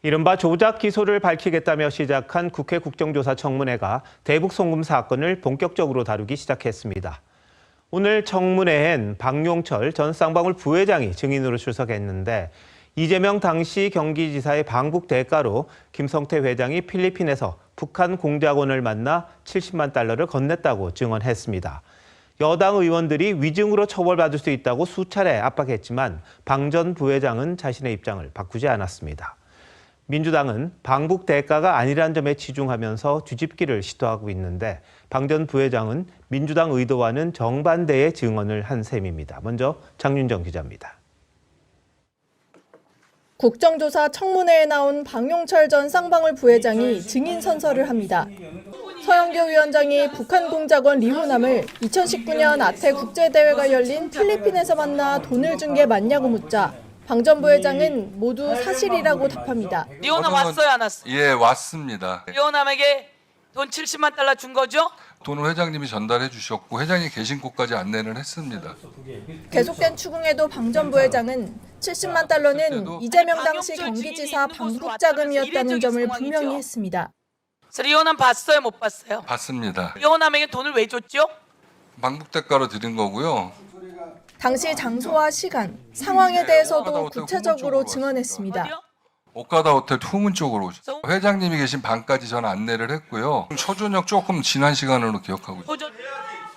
이른바 조작 기소를 밝히겠다며 시작한 국회 국정조사 청문회가 대북 송금 사건을 본격적으로 다루기 시작했습니다. 오늘 청문회엔 박용철 전 쌍방울 부회장이 증인으로 출석했는데 이재명 당시 경기지사의 방북 대가로 김성태 회장이 필리핀에서 북한 공작원을 만나 70만 달러를 건넸다고 증언했습니다. 여당 의원들이 위증으로 처벌받을 수 있다고 수차례 압박했지만 방 전 부회장은 자신의 입장을 바꾸지 않았습니다. 민주당은 방북 대가가 아니란 점에 치중하면서 뒤집기를 시도하고 있는데 방 전 부회장은 민주당 의도와는 정반대의 증언을 한 셈입니다. 먼저 장윤정 기자입니다. 국정조사 청문회에 나온 박용철 전 쌍방울 부회장이 증인 선서를 합니다. 서영교 위원장이 북한 공작원 리호남을 2019년 아태 국제대회가 열린 필리핀에서 만나 돈을 준 게 맞냐고 묻자 방 전 부회장은 모두 사실이라고 답합니다. 리호남 왔어요, 안 왔어요? 예, 왔습니다. 리호남에게 돈 70만 달러 준 거죠? 돈을 회장님이 전달해 주셨고 회장이 계신 곳까지 안내를 했습니다. 계속된 추궁에도 방 전 부회장은 70만 달러는 이재명 당시 경기지사 방북 자금이었다는 점을 분명히 했습니다. 그래서 리호남 봤어요, 못 봤어요? 봤습니다. 리호남에게 돈을 왜 줬죠? 방북 대가로 드린 거고요. 당시 장소와 시간, 상황에 대해서도 구체적으로 증언했습니다. 오카다 호텔 후문 쪽으로 오셨어요. 회장님이 계신 방까지 저는 안내를 했고요. 초저녁 조금 지난 시간으로 기억하고 있습니다.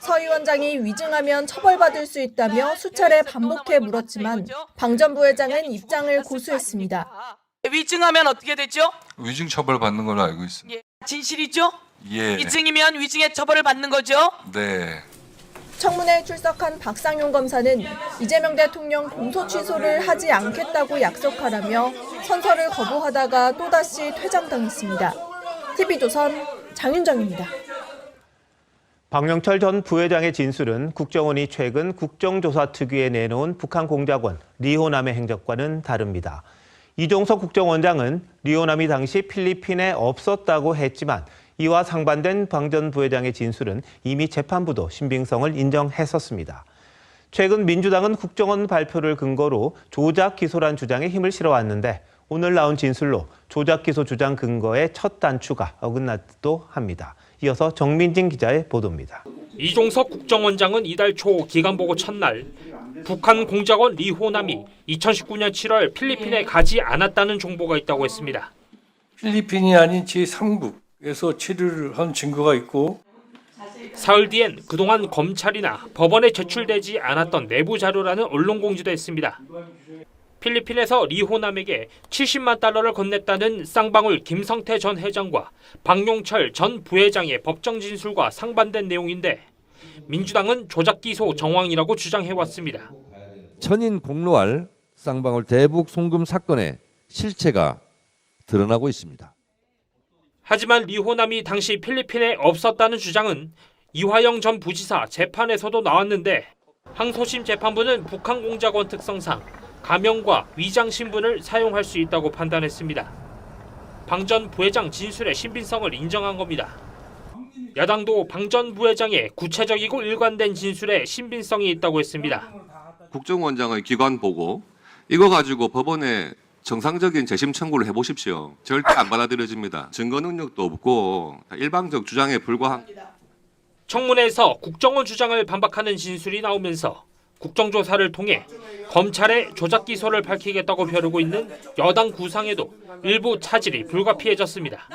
서 위원장이 위증하면 처벌받을 수 있다며 수차례 반복해 물었지만 방 전 부회장은 입장을 고수했습니다. 위증하면 어떻게 되죠? 위증 처벌 받는 걸로 알고 있습니다. 진실이죠? 예. 위증이면 위증의 처벌을 받는 거죠? 네. 청문회에 출석한 박상용 검사는 이재명 대통령 공소 취소를 하지 않겠다고 약속하라며 선서를 거부하다가 또다시 퇴장당했습니다. TV조선 장윤정입니다. 박용철 전 부회장의 진술은 국정원이 최근 국정조사 특위에 내놓은 북한 공작원 리호남의 행적과는 다릅니다. 이종석 국정원장은 리호남이 당시 필리핀에 없었다고 했지만 이와 상반된 방 전 부회장의 진술은 이미 재판부도 신빙성을 인정했었습니다. 최근 민주당은 국정원 발표를 근거로 조작 기소란 주장에 힘을 실어왔는데 오늘 나온 진술로 조작 기소 주장 근거의 첫 단추가 어긋났기도 합니다. 이어서 정민진 기자의 보도입니다. 이종석 국정원장은 이달 초 기간보고 첫날 북한 공작원 리호남이 2019년 7월 필리핀에 가지 않았다는 정보가 있다고 했습니다. 필리핀이 아닌 제3국에서 체류를 한 증거가 있고 사흘 뒤엔 그동안 검찰이나 법원에 제출되지 않았던 내부 자료라는 언론 공지도 했습니다. 필리핀에서 리호남에게 70만 달러를 건넸다는 쌍방울 김성태 전 회장과 박용철 전 부회장의 법정 진술과 상반된 내용인데 민주당은 조작 기소 정황이라고 주장해왔습니다. 천인 공로할 쌍방울 대북 송금 사건의 실체가 드러나고 있습니다. 하지만 리호남이 당시 필리핀에 없었다는 주장은 이화영 전 부지사 재판에서도 나왔는데 항소심 재판부는 북한 공작원 특성상 가명과 위장 신분을 사용할 수 있다고 판단했습니다. 방 전 부회장 진술의 신빙성을 인정한 겁니다. 야당도 방 전 부회장의 구체적이고 일관된 진술에 신빙성이 있다고 했습니다. 국정원장의 기관 보고 이거 가지고 법원에 정상적인 재심 청구를 해보십시오. 절대 안 받아들여집니다. 증거 능력도 없고 일방적 주장에 불과합니다. 청문회에서 국정원 주장을 반박하는 진술이 나오면서 국정조사를 통해 검찰의 조작 기소를 밝히겠다고 벼르고 있는 여당 구상에도 일부 차질이 불가피해졌습니다.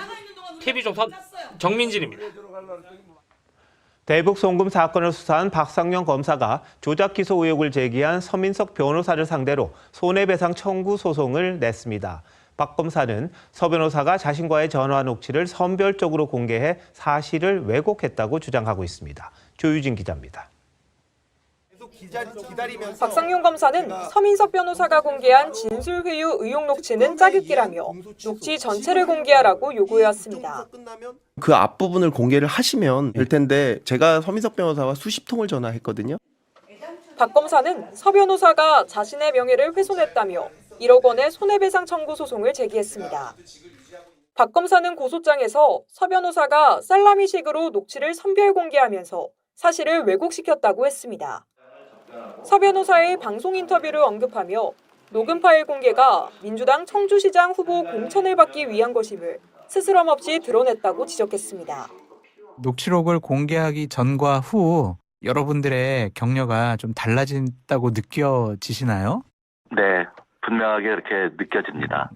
TV조선 정민진입니다. 대북 송금 사건을 수사한 박상용 검사가 조작 기소 의혹을 제기한 서민석 변호사를 상대로 손해배상 청구 소송을 냈습니다. 박 검사는 서 변호사가 자신과의 전화 녹취를 선별적으로 공개해 사실을 왜곡했다고 주장하고 있습니다. 조유진 기자입니다. 박상용 검사는 서민석 변호사가 공개한 진술회유 의혹 녹취는 짜깁기라며 녹취 전체를 공개하라고 요구해왔습니다. 그 앞부분을 공개를 하시면 될 텐데 제가 서민석 변호사와 수십 통을 전화했거든요. 박 검사는 서 변호사가 자신의 명예를 훼손했다며 1억 원의 손해배상 청구 소송을 제기했습니다. 박 검사는 고소장에서 서 변호사가 살라미식으로 녹취를 선별 공개하면서 사실을 왜곡시켰다고 했습니다. 서 변호사의 방송 인터뷰를 언급하며 녹음 파일 공개가 민주당 청주시장 후보 공천을 받기 위한 것임을 스스럼 없이 드러냈다고 지적했습니다. 녹취록을 공개하기 전과 후 여러분들의 격려가 좀 달라진다고 느껴지시나요? 네, 분명하게 그렇게 느껴집니다.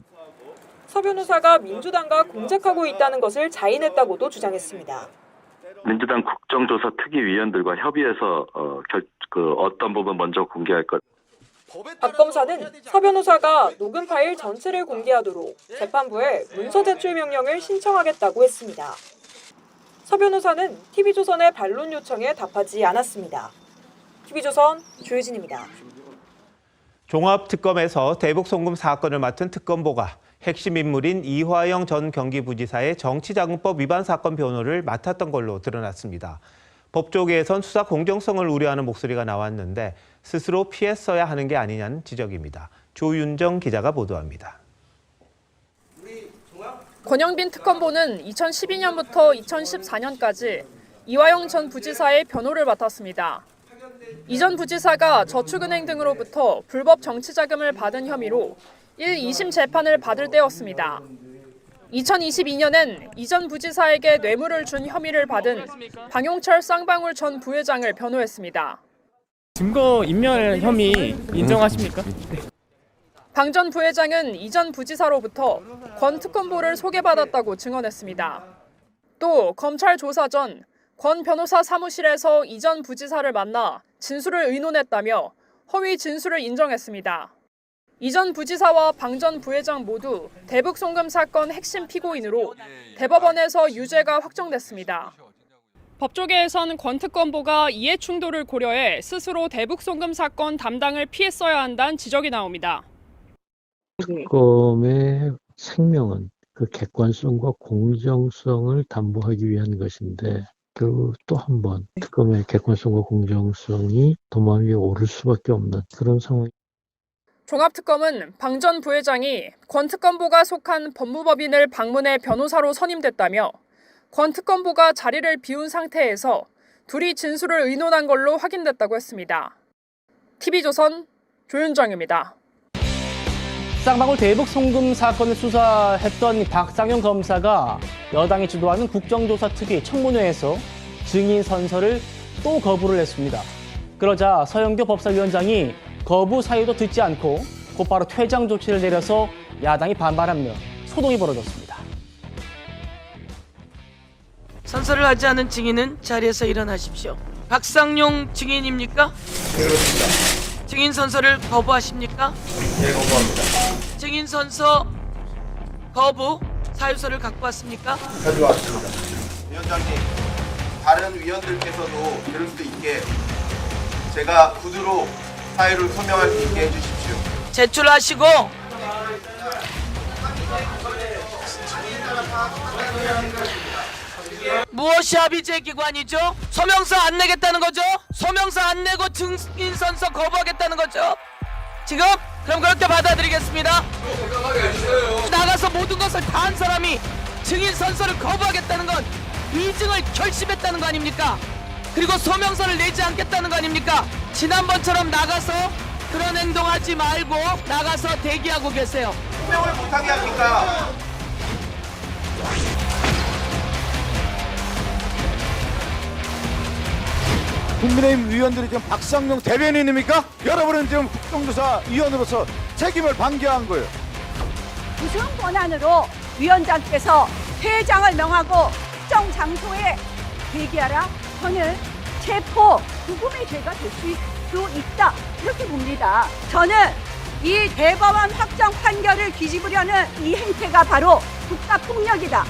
서 변호사가 민주당과 공작하고 있다는 것을 자인했다고도 주장했습니다. 민주당 국정조사 특위위원들과 협의해서 어떤 부분 먼저 공개할 것. 박 검사는 서 변호사가 녹음 파일 전체를 공개하도록 재판부에 문서 제출 명령을 신청하겠다고 했습니다. 서 변호사는 TV조선의 반론 요청에 답하지 않았습니다. TV조선 조유진입니다. 종합특검에서 대북 송금 사건을 맡은 특검보가 핵심 인물인 이화영 전 경기부지사의 정치자금법 위반 사건 변호를 맡았던 걸로 드러났습니다. 법조계에선 수사 공정성을 우려하는 목소리가 나왔는데 스스로 피했어야 하는 게 아니냐는 지적입니다. 조윤정 기자가 보도합니다. 권영빈 특검보는 2012년부터 2014년까지 이화영 전 부지사의 변호를 맡았습니다. 이 전 부지사가 저축은행 등으로부터 불법 정치자금을 받은 혐의로 1, 2심 재판을 받을 때였습니다. 2022년엔 이 전 부지사에게 뇌물을 준 혐의를 받은 방용철 쌍방울 전 부회장을 변호했습니다. 증거 인멸 혐의 인정하십니까? 방 전 부회장은 이 전 부지사로부터 권 특검보를 소개받았다고 증언했습니다. 또 검찰 조사 전 권 변호사 사무실에서 이 전 부지사를 만나 진술을 의논했다며 허위 진술을 인정했습니다. 이 전 부지사와 방 전 부회장 모두 대북 송금 사건 핵심 피고인으로 대법원에서 유죄가 확정됐습니다. 법조계에선 권 특검보가 이해 충돌을 고려해 스스로 대북 송금 사건 담당을 피했어야 한다는 지적이 나옵니다. 특검의 생명은 그 객관성과 공정성을 담보하기 위한 것인데 또 한 번 특검의 객관성과 공정성이 도마 위에 오를 수밖에 없는 그런 상황. 종합특검은 방 전 부회장이 권 특검보가 속한 법무법인을 방문해 변호사로 선임됐다며 권 특검보가 자리를 비운 상태에서 둘이 진술을 의논한 걸로 확인됐다고 했습니다. TV조선 조윤정입니다. 쌍방울 대북 송금 사건을 수사했던 박상현 검사가 여당이 주도하는 국정조사 특위 청문회에서 증인 선서를 또 거부를 했습니다. 그러자 서영교 법사위원장이 거부 사유도 듣지 않고 곧바로 퇴장 조치를 내려서 야당이 반발하며 소동이 벌어졌습니다. 선서를 하지 않은 증인은 자리에서 일어나십시오. 박상용 증인입니까? 네, 그렇습니다. 증인 선서를 거부하십니까? 네, 거부합니다. 증인 선서 거부 사유서를 갖고 왔습니까? 가져왔습니다. 위원장님, 다른 위원들께서도 들을 수 있게 제가 구두로 사유를 소명할 수 있게 해주십시오. 제출하시고 무엇이 합의제 기관이죠? 소명서 안 내겠다는 거죠? 소명서 안 내고 증인 선서 거부하겠다는 거죠? 지금? 그럼 그렇게 받아들이겠습니다. 나가서 모든 것을 다 한 사람이 증인 선서를 거부하겠다는 건 위증을 결심했다는 거 아닙니까? 그리고 소명서를 내지 않겠다는 거 아닙니까? 지난번처럼 나가서 그런 행동하지 말고 나가서 대기하고 계세요. 소명을 못하게 합니까? 국민의힘 위원들이 지금 박상용 대변인입니까? 여러분은 지금 국정조사 위원으로서 책임을 방기한 거예요. 무슨 권한으로 위원장께서 회장을 명하고 특정 장소에 대기하라? 저는 체포, 구금의 죄가 될 수 있다 이렇게 봅니다. 저는 이 대법원 확정 판결을 뒤집으려는 이 행태가 바로 국가폭력이다.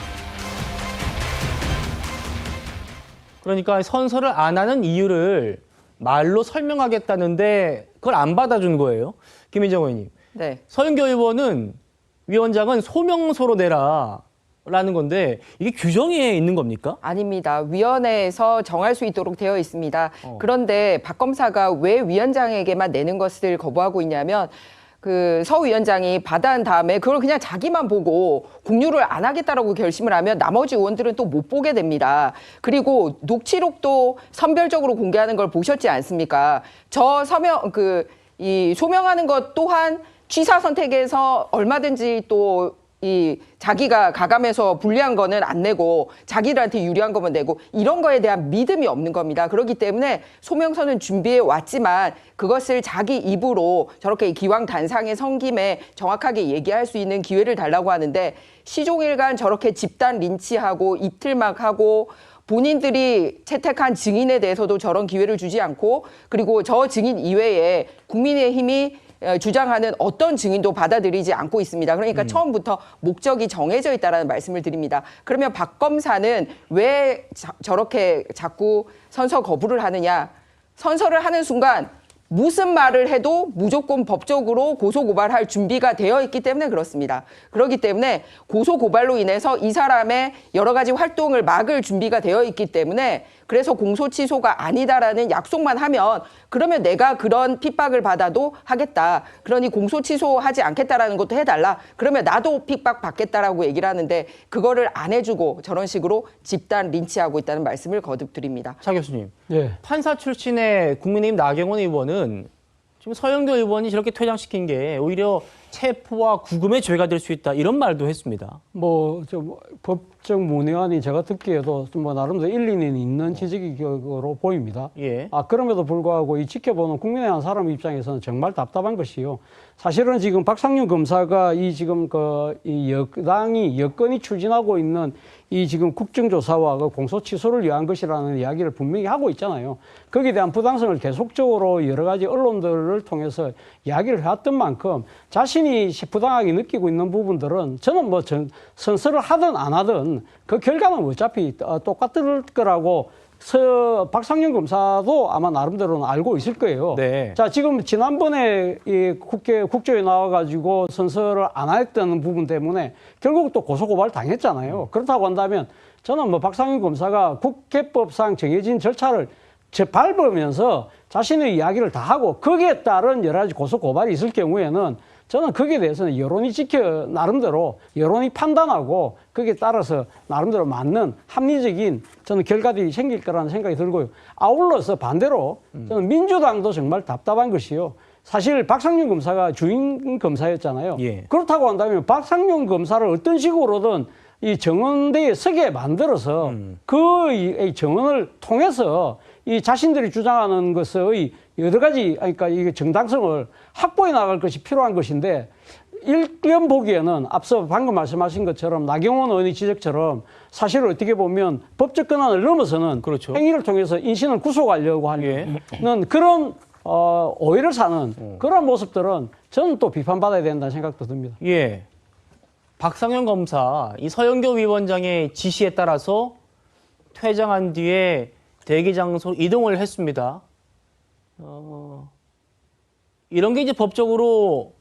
그러니까 선서를 안 하는 이유를 말로 설명하겠다는데 그걸 안 받아준 거예요. 김희정 의원님. 네. 서영교 의원은 위원장은 소명서로 내라라는 건데 이게 규정에 있는 겁니까? 아닙니다. 위원회에서 정할 수 있도록 되어 있습니다. 그런데 박 검사가 왜 위원장에게만 내는 것을 거부하고 있냐면 그 서 위원장이 받아한 다음에 그걸 그냥 자기만 보고 공유를 안 하겠다라고 결심을 하면 나머지 의원들은 또 못 보게 됩니다. 그리고 녹취록도 선별적으로 공개하는 걸 보셨지 않습니까? 이 소명하는 것 또한 취사 선택에서 얼마든지 또 이 자기가 가감해서 불리한 거는 안 내고 자기들한테 유리한 거만 내고 이런 거에 대한 믿음이 없는 겁니다. 그렇기 때문에 소명서는 준비해 왔지만 그것을 자기 입으로 저렇게 기왕단상의 성김에 정확하게 얘기할 수 있는 기회를 달라고 하는데 시종일관 저렇게 집단 린치하고 입틀막하고 본인들이 채택한 증인에 대해서도 저런 기회를 주지 않고 그리고 저 증인 이외에 국민의힘이 주장하는 어떤 증인도 받아들이지 않고 있습니다. 그러니까 처음부터 목적이 정해져 있다는 말씀을 드립니다. 그러면 박 검사는 왜 저렇게 자꾸 선서 거부를 하느냐. 선서를 하는 순간 무슨 말을 해도 무조건 법적으로 고소고발할 준비가 되어 있기 때문에 그렇습니다. 그렇기 때문에 고소고발로 인해서 이 사람의 여러 가지 활동을 막을 준비가 되어 있기 때문에 그래서 공소취소가 아니다라는 약속만 하면 그러면 내가 그런 핍박을 받아도 하겠다. 그러니 공소취소하지 않겠다라는 것도 해달라. 그러면 나도 핍박 받겠다라고 얘기를 하는데 그거를 안 해주고 저런 식으로 집단 린치하고 있다는 말씀을 거듭 드립니다. 차 교수님, 예. 판사 출신의 국민의힘 나경원 의원은 지금 서영교 의원이 저렇게 퇴장시킨 게 오히려 체포와 구금의 죄가 될 수 있다 이런 말도 했습니다. 법적 문외한이 제가 듣기에도 나름대로 일리는 있는 지적으로 보입니다. 예. 그럼에도 불구하고 이 지켜보는 국민의 한 사람 입장에서는 정말 답답한 것이요. 사실은 지금 박상윤 검사가 이 여건이 추진하고 있는 이 지금 국정조사와 그 공소취소를 위한 것이라는 이야기를 분명히 하고 있잖아요. 거기에 대한 부당성을 계속적으로 여러 가지 언론들을 통해서 이야기를 해왔던 만큼 자신이 부당하게 느끼고 있는 부분들은 저는 선서를 하든 안 하든 그 결과는 어차피 똑같을 거라고 박상윤 검사도 아마 나름대로는 알고 있을 거예요. 네. 자, 지금 지난번에 이 국조에 나와가지고 선서를 안 했다는 부분 때문에 결국 또 고소고발 당했잖아요. 그렇다고 한다면 저는 박상윤 검사가 국회법상 정해진 절차를 밟으면서 자신의 이야기를 다 하고 거기에 따른 여러 가지 고소고발이 있을 경우에는 저는 거기에 대해서는 여론이 나름대로 여론이 판단하고 거기에 따라서 나름대로 맞는 합리적인 저는 결과들이 생길 거라는 생각이 들고요. 아울러서 반대로 저는 민주당도 정말 답답한 것이요. 사실 박상윤 검사가 주인 검사였잖아요. 예. 그렇다고 한다면 박상윤 검사를 어떤 식으로든 이 정원대에 서게 만들어서 그 정원을 통해서 이 자신들이 주장하는 것의 여러 가지, 그러니까 이게 정당성을 확보해 나갈 것이 필요한 것인데, 일견 보기에는 앞서 방금 말씀하신 것처럼 나경원 의원의 지적처럼 사실 어떻게 보면 법적 권한을 넘어서는 그렇죠. 행위를 통해서 인신을 구속하려고 하는 그런 오해를 사는 그런 모습들은 저는 또 비판받아야 된다는 생각도 듭니다. 예. 박상현 검사, 이 서영교 위원장의 지시에 따라서 퇴장한 뒤에 대기 장소로 이동을 했습니다. 이런 게 이제 법적으로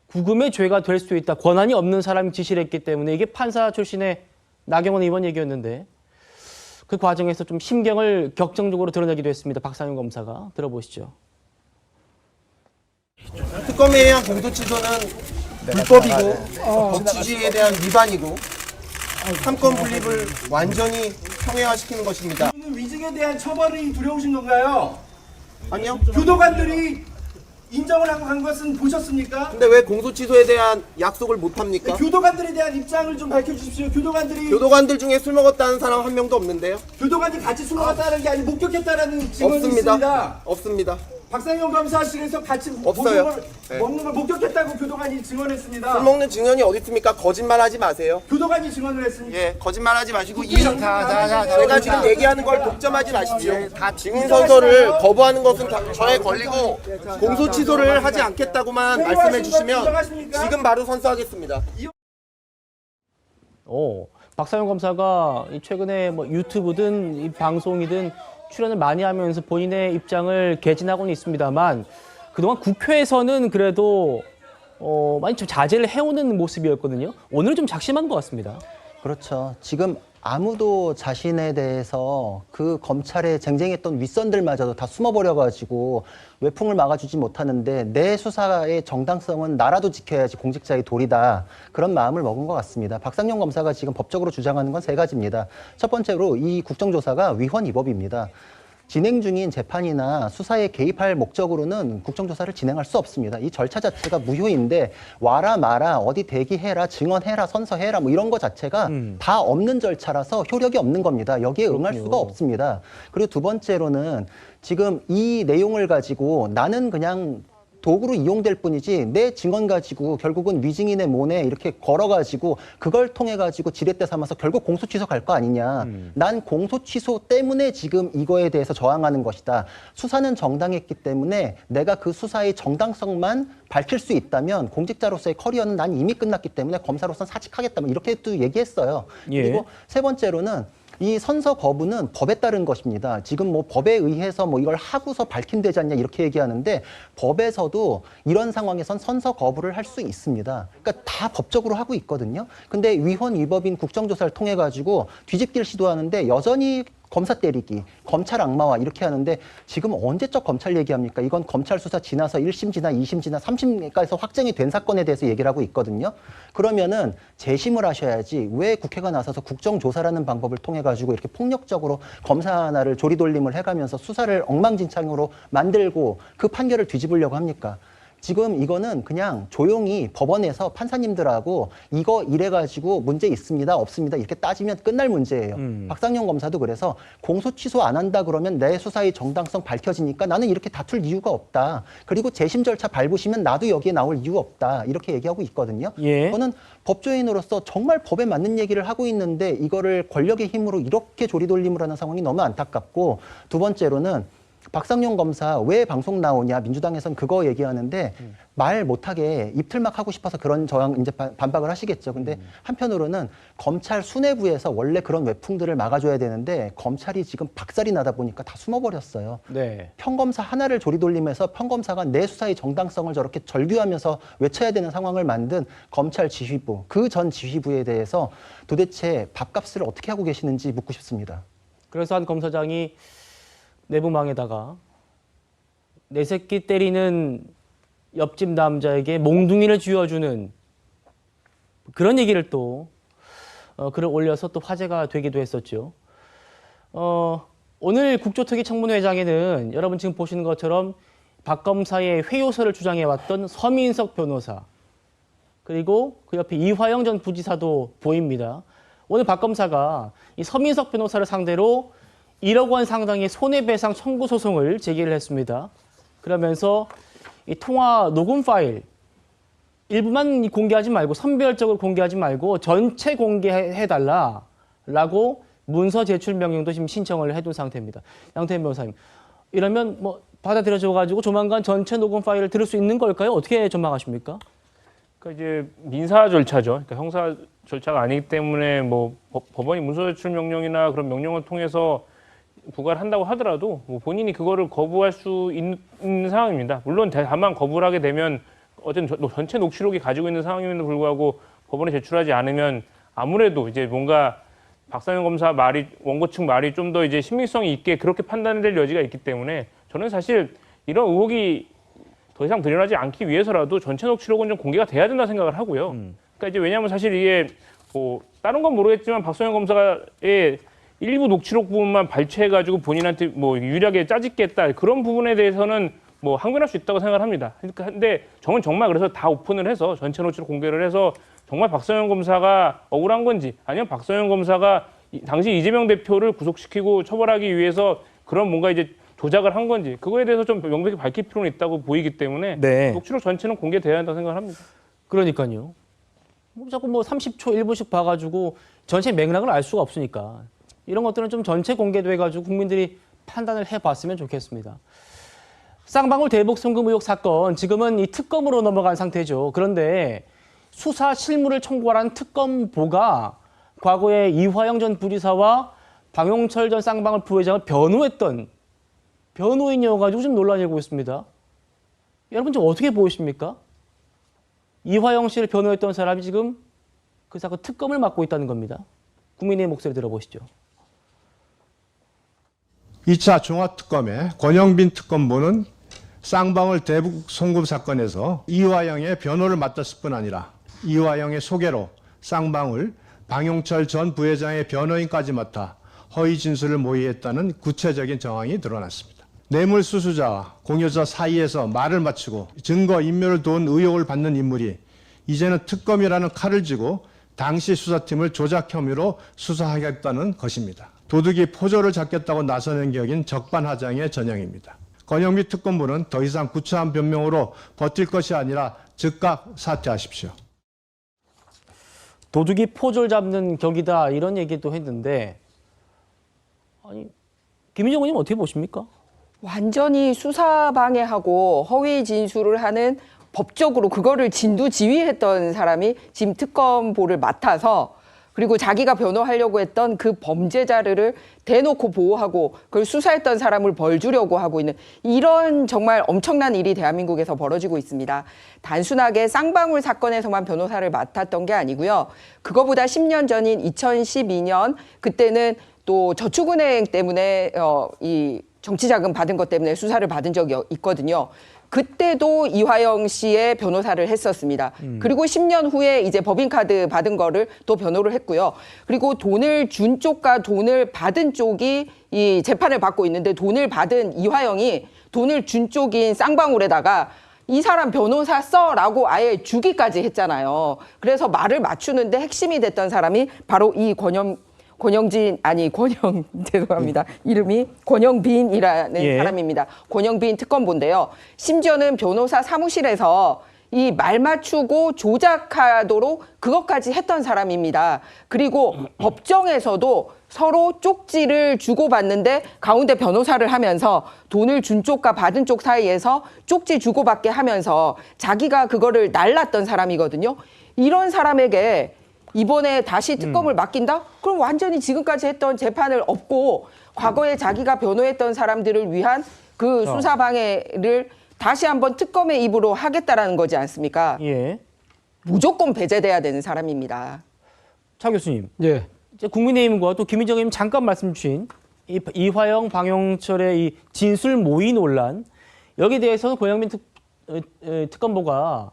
구금의 죄가 될 수 있다. 권한이 없는 사람이 지시를 했기 때문에 이게 판사 출신의 나경원 의원 얘기였는데 그 과정에서 좀 심경을 격정적으로 드러내기도 했습니다. 박상현 검사가. 들어보시죠. 특검에 의한 공소취소는 불법이고 법 취지에 대한 위반이고 삼권 분립을 완전히 평행화시키는 것입니다. 위증에 대한 처벌이 두려우신 건가요? 아니요. 교도관들이 인정을 하고 간 것은 보셨습니까? 근데 왜 공소취소에 대한 약속을 못 합니까? 교도관들에 대한 입장을 좀 밝혀주십시오. 교도관들 중에 술 먹었다는 사람 한 명도 없는데요. 교도관이 같이 술 먹었다는 게 아니고 목격했다는 증언이 없습니다. 있습니다. 없습니다. 박상현 검사실에서 같이 없어요. 먹는 걸 목격했다고 교도관이 증언했습니다. 술 먹는 증언이 어디 있습니까? 거짓말하지 마세요. 교도관이 증언을 했습니다. 예, 거짓말하지 마시고 제가 지금 얘기하는 걸 독점하지 마십시오. 증인 선서를 거부하는 것은 저의 권리고 공소취소를 하지 않겠다고만 말씀해 주시면 지금 바로 선서하겠습니다. 박상현 검사가 최근에 뭐 유튜브든 이 방송이든 출연을 많이 하면서 본인의 입장을 개진하고는 있습니다만 그동안 국회에서는 그래도 많이 좀 자제를 해오는 모습이었거든요. 오늘은 좀 작심한 것 같습니다. 그렇죠. 지금 아무도 자신에 대해서 그 검찰에 쟁쟁했던 윗선들마저도 다 숨어버려가지고 외풍을 막아주지 못하는데 내 수사의 정당성은 나라도 지켜야지 공직자의 도리다. 그런 마음을 먹은 것 같습니다. 박상현 검사가 지금 법적으로 주장하는 건 세 가지입니다. 첫 번째로 이 국정조사가 위헌 위법입니다. 진행 중인 재판이나 수사에 개입할 목적으로는 국정조사를 진행할 수 없습니다. 이 절차 자체가 무효인데 와라 마라 어디 대기해라 증언해라 선서해라 뭐 이런 거 자체가 다 없는 절차라서 효력이 없는 겁니다. 여기에 응할 수가 없습니다. 그리고 두 번째로는 지금 이 내용을 가지고 나는 그냥 도구로 이용될 뿐이지 내 증언 가지고 결국은 위증인의 몸에 이렇게 걸어가지고 그걸 통해 가지고 지렛대 삼아서 결국 공소 취소 갈 거 아니냐. 난 공소 취소 때문에 지금 이거에 대해서 저항하는 것이다. 수사는 정당했기 때문에 내가 그 수사의 정당성만 밝힐 수 있다면 공직자로서의 커리어는 난 이미 끝났기 때문에 검사로서는 사직하겠다. 이렇게 또 얘기했어요. 예. 그리고 세 번째로는 이 선서 거부는 법에 따른 것입니다. 지금 뭐 법에 의해서 뭐 이걸 하고서 밝힌되지 않냐 이렇게 얘기하는데 법에서도 이런 상황에선 선서 거부를 할 수 있습니다. 그러니까 다 법적으로 하고 있거든요. 근데 위헌 위법인 국정조사를 통해 가지고 뒤집기를 시도하는데 여전히 검사 때리기, 검찰 악마화 이렇게 하는데 지금 언제적 검찰 얘기합니까? 이건 검찰 수사 지나서 1심 지나 2심 지나 3심까지 확정이 된 사건에 대해서 얘기를 하고 있거든요. 그러면은 재심을 하셔야지 왜 국회가 나서서 국정조사라는 방법을 통해 가지고 이렇게 폭력적으로 검사 하나를 조리돌림을 해가면서 수사를 엉망진창으로 만들고 그 판결을 뒤집으려고 합니까? 지금 이거는 그냥 조용히 법원에서 판사님들하고 이거 이래가지고 문제 있습니다, 없습니다 이렇게 따지면 끝날 문제예요. 박상영 검사도 그래서 공소 취소 안 한다 그러면 내 수사의 정당성 밝혀지니까 나는 이렇게 다툴 이유가 없다. 그리고 재심 절차 밟으시면 나도 여기에 나올 이유 없다. 이렇게 얘기하고 있거든요. 예. 저는 법조인으로서 정말 법에 맞는 얘기를 하고 있는데 이거를 권력의 힘으로 이렇게 조리돌림을 하는 상황이 너무 안타깝고 두 번째로는 박상용 검사 왜 방송 나오냐 민주당에서는 그거 얘기하는데 말 못하게 입틀막 하고 싶어서 그런 저항 이제 반박을 하시겠죠. 근데 한편으로는 검찰 수뇌부에서 원래 그런 외풍들을 막아줘야 되는데 검찰이 지금 박살이 나다 보니까 다 숨어버렸어요. 네. 평검사 하나를 조리돌리면서 평검사가 내 수사의 정당성을 저렇게 절규하면서 외쳐야 되는 상황을 만든 검찰 지휘부 그 전 지휘부에 대해서 도대체 밥값을 어떻게 하고 계시는지 묻고 싶습니다. 그래서 한 검사장이 내부망에다가 내 새끼 때리는 옆집 남자에게 몽둥이를 쥐어주는 그런 얘기를 또 글을 올려서 또 화제가 되기도 했었죠. 오늘 국조특위 청문회장에는 여러분 지금 보시는 것처럼 박 검사의 회유서를 주장해왔던 서민석 변호사 그리고 그 옆에 이화영 전 부지사도 보입니다. 오늘 박 검사가 이 서민석 변호사를 상대로 1억 원 상당의 손해배상 청구 소송을 제기를 했습니다. 그러면서 이 통화 녹음 파일 일부만 공개하지 말고 선별적으로 공개하지 말고 전체 공개해달라라고 문서 제출 명령도 지금 신청을 해둔 상태입니다. 양태현 변호사님, 이러면 뭐 받아들여져가지고 조만간 전체 녹음 파일을 들을 수 있는 걸까요? 어떻게 전망하십니까? 그러니까 이제 민사 절차죠. 그러니까 형사 절차가 아니기 때문에 뭐 법원이 문서 제출 명령이나 그런 명령을 통해서 부과를 한다고 하더라도 뭐 본인이 그거를 거부할 수 있는 상황입니다. 물론 다만 거부를 하게 되면 어쨌든 전체 녹취록이 가지고 있는 상황임에도 불구하고 법원에 제출하지 않으면 아무래도 이제 뭔가 박상영 검사 말이 원고 측 말이 좀 더 이제 신빙성이 있게 그렇게 판단될 여지가 있기 때문에 저는 사실 이런 의혹이 더 이상 드러나지 않기 위해서라도 전체 녹취록은 좀 공개가 돼야 된다 생각을 하고요. 그러니까 이제 왜냐하면 사실 이게 뭐 다른 건 모르겠지만 박상영 검사의 일부 녹취록 부분만 발췌해가지고 본인한테 뭐 유리하게 짜집겠다 그런 부분에 대해서는 뭐 항변할 수 있다고 생각을 합니다. 그러니까 근데 저는 정말 그래서 다 오픈을 해서 전체 녹취록 공개를 해서 정말 박상영 검사가 억울한 건지 아니면 박상영 검사가 당시 이재명 대표를 구속시키고 처벌하기 위해서 그런 뭔가 이제 조작을 한 건지 그거에 대해서 좀 명백히 밝힐 필요는 있다고 보이기 때문에 네. 녹취록 전체는 공개돼야 한다고 생각을 합니다. 그러니까요. 뭐 자꾸 뭐 30초 1분씩 봐가지고 전체 맥락을 알 수가 없으니까 이런 것들은 좀 전체 공개돼가지고 국민들이 판단을 해봤으면 좋겠습니다. 쌍방울 대북 송금 의혹 사건 지금은 이 특검으로 넘어간 상태죠. 그런데 수사 실무를 총괄한 특검보가 과거에 이화영 전 부지사와 방용철 전 쌍방울 부회장을 변호했던 변호인이어가지고 지금 논란이 일고 있습니다. 여러분 지금 어떻게 보십니까? 이화영 씨를 변호했던 사람이 지금 그 사건 특검을 맡고 있다는 겁니다. 국민의 목소리 들어보시죠. 2차 종합특검의 권영빈 특검보는 쌍방울 대북 송금 사건에서 이화영의 변호를 맡았을 뿐 아니라 이화영의 소개로 쌍방울 방용철 전 부회장의 변호인까지 맡아 허위 진술을 모의했다는 구체적인 정황이 드러났습니다. 뇌물수수자와 공여자 사이에서 말을 맞추고 증거 인멸을 도운 의혹을 받는 인물이 이제는 특검이라는 칼을 쥐고 당시 수사팀을 조작 혐의로 수사하겠다는 것입니다. 도둑이 포조를 잡겠다고 나서는 격인 적반하장의 전형입니다. 권영비 특검부는 더 이상 구차한 변명으로 버틸 것이 아니라 즉각 사퇴하십시오. 도둑이 포졸 잡는 격이다 이런 얘기도 했는데 아니 김희정 의원님 어떻게 보십니까? 완전히 수사 방해하고 허위 진술을 하는 법적으로 그거를 진두지휘했던 사람이 지금 특검보를 맡아서 그리고 자기가 변호하려고 했던 그 범죄자를 대놓고 보호하고 그걸 수사했던 사람을 벌 주려고 하고 있는 이런 정말 엄청난 일이 대한민국에서 벌어지고 있습니다. 단순하게 쌍방울 사건에서만 변호사를 맡았던 게 아니고요. 그거보다 10년 전인 2012년 그때는 또 저축은행 때문에 이 정치자금 받은 것 때문에 수사를 받은 적이 있거든요. 그때도 이화영 씨의 변호사를 했었습니다. 그리고 10년 후에 이제 법인카드 받은 거를 또 변호를 했고요. 그리고 돈을 준 쪽과 돈을 받은 쪽이 이 재판을 받고 있는데 돈을 받은 이화영이 돈을 준 쪽인 쌍방울에다가 이 사람 변호사 써라고 아예 주기까지 했잖아요. 그래서 말을 맞추는데 핵심이 됐던 사람이 바로 이 죄송합니다. 이름이 권영빈이라는 사람입니다. 권영빈 특검보인데요. 심지어는 변호사 사무실에서 이 말 맞추고 조작하도록 그것까지 했던 사람입니다. 그리고 법정에서도 서로 쪽지를 주고받는데 가운데 변호사를 하면서 돈을 준 쪽과 받은 쪽 사이에서 쪽지 주고받게 하면서 자기가 그거를 날랐던 사람이거든요. 이런 사람에게 이번에 다시 특검을 맡긴다? 그럼 완전히 지금까지 했던 재판을 엎고 과거에 자기가 변호했던 사람들을 위한 그 수사 방해를 다시 한번 특검의 입으로 하겠다라는 거지 않습니까? 예. 무조건 배제돼야 되는 사람입니다. 차 교수님. 예. 이제 국민의힘과 또 김희정 의원님 잠깐 말씀 주신 이화영, 방영철의 이 진술 모의 논란 여기에 대해서는 권영빈 특검보가